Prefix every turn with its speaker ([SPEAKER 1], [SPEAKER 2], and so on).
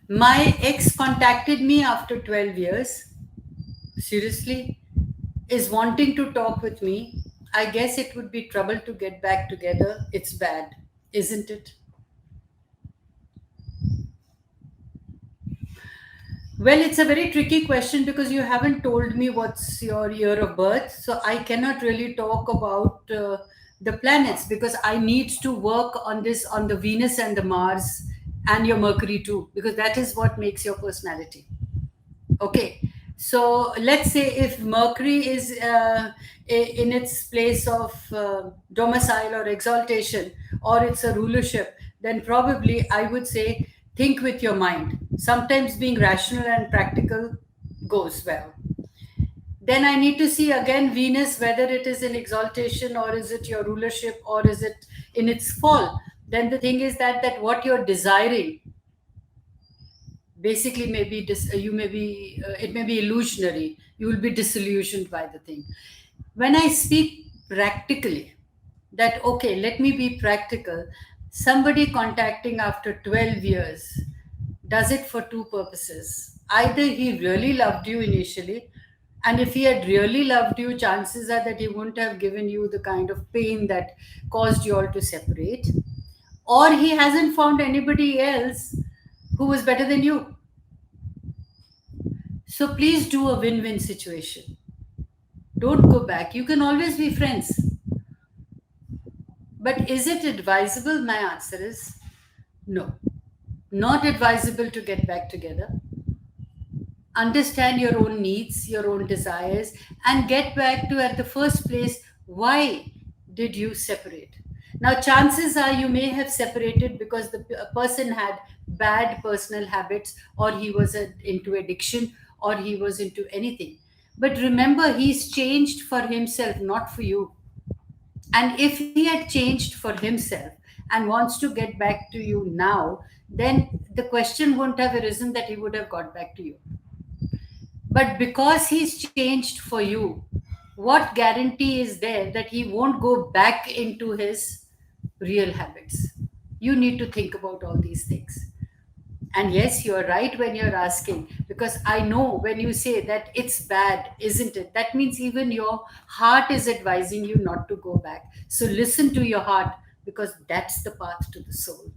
[SPEAKER 1] My ex contacted me after 12 years. Seriously, is wanting to talk with me. I guess it would be trouble to get back together. It's bad, isn't it? Well, it's a very tricky question because you haven't told me what's your year of birth. So I cannot really talk about the planets because I need to work on this on the Venus and the Mars and your Mercury too, because that is what makes your personality. Okay. So let's say if Mercury is in its place of domicile or exaltation, or it's a rulership, then probably I would say think with your mind. Sometimes being rational and practical goes well. Then I need to see again Venus, whether it is in exaltation or is it your rulership or is it in its fall. Then the thing is that what you're desiring basically maybe you may be it may be illusionary. You will be disillusioned by the thing. When I speak practically, that okay, let me be practical. Somebody contacting after 12 years does it for two purposes. Either he really loved you initially, and if he had really loved you, chances are that he wouldn't have given you the kind of pain that caused you all to separate, or he hasn't found anybody else who was better than you. So please do a win win situation. Don't go back. You can always be friends. But is it advisable? My answer is no. Not advisable to get back together. Understand your own needs, your own desires, and get back to at the first place why did you separate? Now, chances are you may have separated because the person had bad personal habits, or he was into addiction, or he was into anything. But remember, he's changed for himself, not for you. And if he had changed for himself and wants to get back to you now, then the question wouldn't have arisen that he would have got back to you. But because he's changed for you, what guarantee is there that he won't go back into his real habits? You need to think about all these things. And yes, you're right when you're asking, because I know when you say that it's bad, isn't it? That means even your heart is advising you not to go back. So listen to your heart because that's the path to the soul.